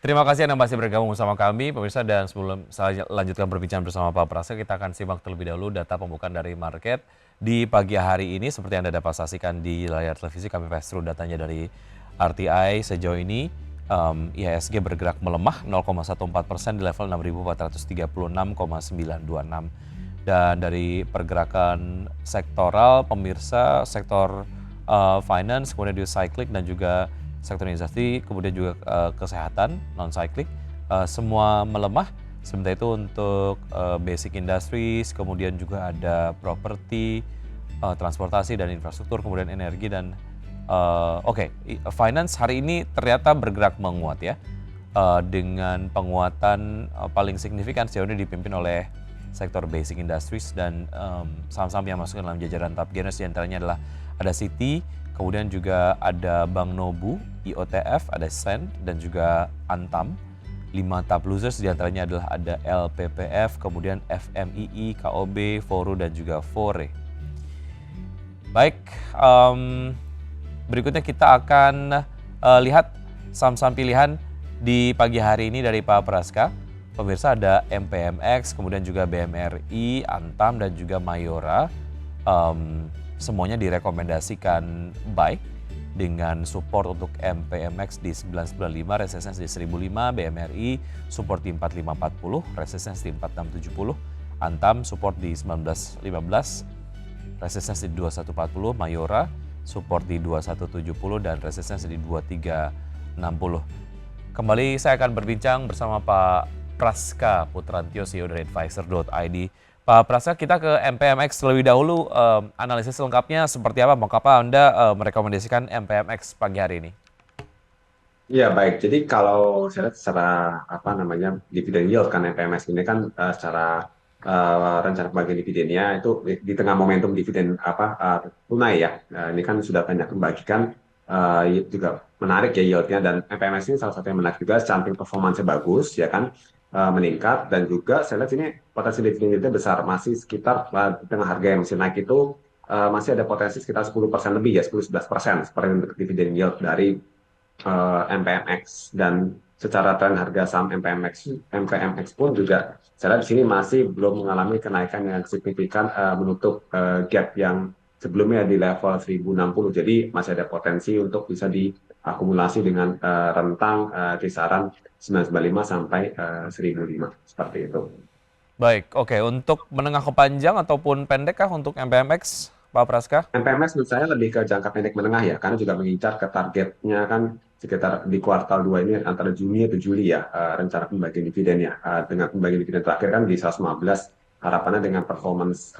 Terima kasih Anda masih bergabung bersama kami, pemirsa. Dan sebelum saya lanjutkan perbincangan bersama Pak Prasetyo, kita akan simak terlebih dahulu data pembukaan dari market di pagi hari ini. Seperti Anda dapat saksikan di layar televisi, kami pass through datanya dari RTI. Sejauh ini IHSG bergerak melemah 0,14% di level 6.436,926. Dan dari pergerakan sektoral, pemirsa, sektor finance, kemudian juga cyclic dan juga sektor investasi, kemudian juga kesehatan, non-cyclic, semua melemah. Sementara itu untuk basic industries, kemudian juga ada properti, transportasi dan infrastruktur, kemudian energi dan finance hari ini ternyata bergerak menguat ya. Dengan penguatan paling signifikan sejauh ini dipimpin oleh sektor basic industries dan saham-saham yang masuk dalam jajaran top gainers diantaranya adalah ada Citi, kemudian juga ada Bank Nobu, IOTF, ada Sen, dan juga Antam. 5 top losers diantaranya adalah ada LPPF, kemudian FMII, KOB, Foru, dan juga Fore. Baik, berikutnya kita akan lihat saham-saham pilihan di pagi hari ini dari Pak Praska. Pemirsa ada MPMX, kemudian juga BMRI, Antam, dan juga Mayora. Semuanya direkomendasikan buy dengan support untuk MPMX di 995, resistance di 1005, BMRI support di 4540, resistance di 4670, Antam support di 1915, resistance di 2140, Mayora support di 2170 dan resistance di 2360. Kembali saya akan berbincang bersama Pak Praska Putrantio, CEO dari Advisor.id. Pak Praska, kita ke MPMX terlebih dahulu. Analisis lengkapnya seperti apa? Mengapa Anda merekomendasikan MPMX pagi hari ini? Iya baik, jadi kalau saya lihat secara dividen yield kan MPMS ini kan secara rencana pembagian dividennya itu di tengah momentum dividen tunai ya. Ini kan sudah banyak membagikan juga menarik ya yieldnya dan MPMS ini salah satu yang menarik juga, samping performanya bagus ya kan, meningkat dan juga saya lihat ini potensi dividen yieldnya besar, masih sekitar di tengah harga yang masih naik itu masih ada potensi sekitar 10% lebih ya, 10-11% seperti untuk dividen yield dari MPMX. Dan secara tren harga saham MPMX pun juga saya lihat di sini masih belum mengalami kenaikan yang signifikan, menutup gap yang sebelumnya di level 1060. Jadi masih ada potensi untuk bisa diakumulasi dengan rentang kisaran 995 sampai 1005 seperti itu. Baik, oke. Untuk menengah ke panjang ataupun pendek kah untuk MPMX, Pak Praska? MPMS menurut saya lebih ke jangka pendek menengah ya, karena juga mengincar ke targetnya kan sekitar di kuartal 2 ini antara Juni atau Juli ya, rencana pembagian dividennya. Dengan pembagian dividen terakhir kan di 115, harapannya dengan performance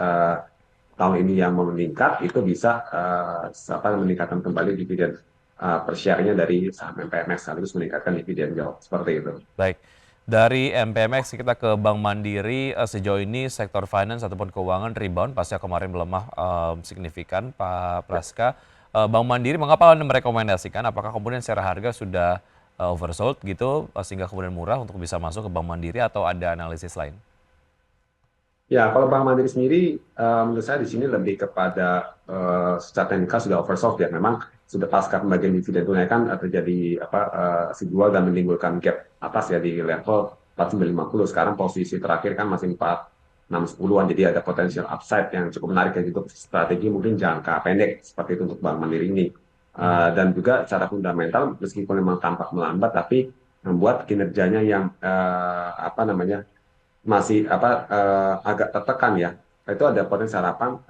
tahun ini yang meningkat itu bisa meningkatkan kembali dividen per share-nya dari saham MPMS sekaligus meningkatkan dividen yield seperti itu. Baik, dari MPMX kita ke Bank Mandiri. Sejauh ini sektor finance ataupun keuangan rebound pasca kemarin melemah signifikan, Pak Praska. Bank Mandiri, mengapa Anda merekomendasikan? Apakah kemudian secara harga sudah oversold gitu sehingga kemudian murah untuk bisa masuk ke Bank Mandiri atau ada analisis lain? Ya, kalau Bank Mandiri sendiri, menurut saya di sini lebih kepada secara teknikal sudah oversold ya. Memang sudah pasca pembagian dividen tunai kan terjadi si jual dan menimbulkan gap atas ya di level 4950. Sekarang posisi terakhir kan masih 4610-an. Jadi ada potensial upside yang cukup menarik ya untuk strategi mungkin jangka pendek seperti itu untuk Bank Mandiri ini. Dan juga secara fundamental meskipun memang tampak melambat, tapi membuat kinerjanya yang masih agak tertekan ya. Itu ada potensi harapan,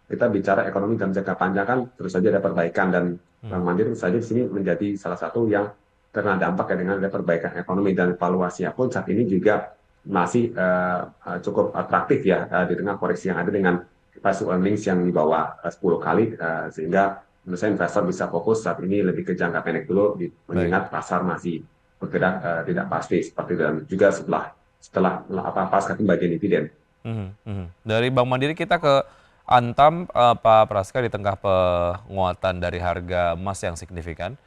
kita bicara ekonomi dalam jangka panjang kan terus saja ada perbaikan dan Bank Mandiri tentu saja di sini menjadi salah satu yang terkena dampak ya dengan ada perbaikan ekonomi, dan valuasinya pun saat ini juga masih cukup atraktif ya, di tengah koreksi yang ada dengan price earnings yang di bawah 10 kali, sehingga menurut saya investor bisa fokus saat ini lebih ke jangka pendek dulu Baik. mengingat pasar masih bergerak tidak pasti seperti itu, dan juga setelah setelah pasca pembagian dividen. Mhm, mhm. Dari Bank Mandiri kita ke Antam, Pak Praska, di tengah penguatan dari harga emas yang signifikan,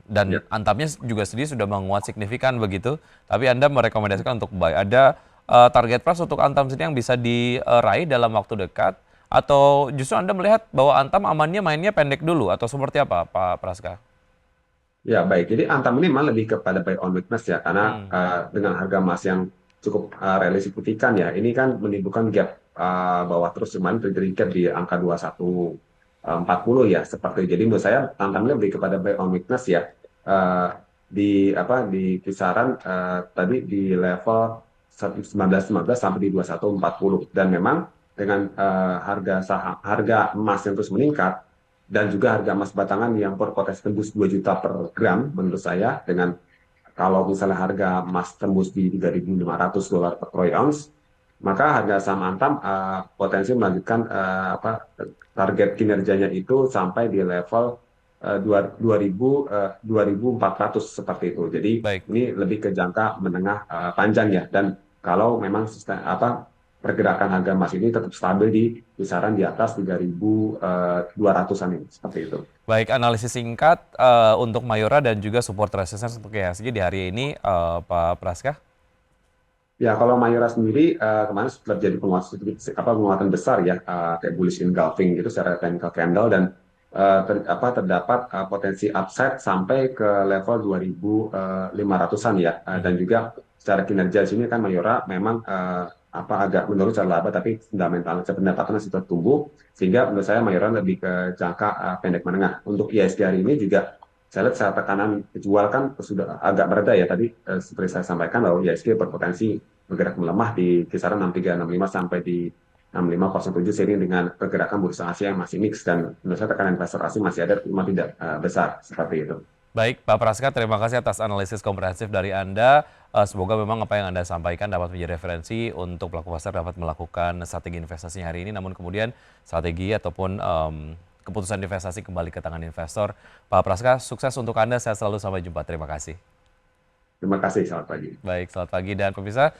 dan Ya. Antamnya juga sendiri sudah menguat signifikan begitu, tapi Anda merekomendasikan untuk buy. Ada target price untuk Antam sendiri yang bisa diraih dalam waktu dekat, atau justru Anda melihat bahwa Antam amannya mainnya pendek dulu, atau seperti apa Pak Praska? Ya, baik. Jadi Antam ini memang lebih kepada buy on weakness ya, karena Hmm, dengan harga emas yang cukup realistis signifikan ya, ini kan menimbulkan gap bawah terus kemarin terjadi gap di angka 2140 ya, seperti jadi menurut saya Antam ini lebih kepada buy on weakness ya, Eh, di apa di kisaran tadi di level 1915 sampai di 2140 dan memang dengan harga emas yang terus meningkat dan juga harga emas batangan yang berpotensi tembus 2 juta per gram menurut saya dengan kalau misalnya harga emas tembus di 3.500 dolar per troy ounce maka harga saham Antam potensi melanjutkan target kinerjanya itu sampai di level 2.400 seperti itu. Jadi baik. ini lebih ke jangka menengah panjang ya dan kalau memang pergerakan harga emas ini tetap stabil di kisaran di atas 3.200-an ini seperti itu. Baik, analisis singkat untuk Mayora dan juga support resistance untuk IHSG di hari ini, Pak Praska. Ya, kalau Mayora sendiri kemarin terjadi penguatan besar ya, kayak bullish engulfing gitu secara technical candle dan terdapat potensi upside sampai ke level 2.500-an ya. Dan Mhm. juga secara kinerja di sini kan Mayora memang agak menurun secara laba tapi fundamental pendapatan masih tertumbuh sehingga menurut saya Mayora lebih ke jangka pendek menengah. Untuk ISG hari ini juga saya lihat secara tekanan jual kan sudah agak mereda ya tadi seperti saya sampaikan bahwa ISG berpotensi bergerak melemah di kisaran 6365 sampai di 6507 seiring dengan pergerakan bursa Asia yang masih mix dan menurut saya tekanan investor asing masih ada cuma tidak besar seperti itu. Baik, Pak Praska, terima kasih atas analisis komprehensif dari Anda. Semoga memang apa yang Anda sampaikan dapat menjadi referensi untuk pelaku pasar dapat melakukan strategi investasinya hari ini, namun kemudian strategi ataupun keputusan investasi kembali ke tangan investor. Pak Praska, sukses untuk Anda. Sehat selalu. Sampai jumpa. Terima kasih. Terima kasih, selamat pagi. Baik, selamat pagi dan pemirsa.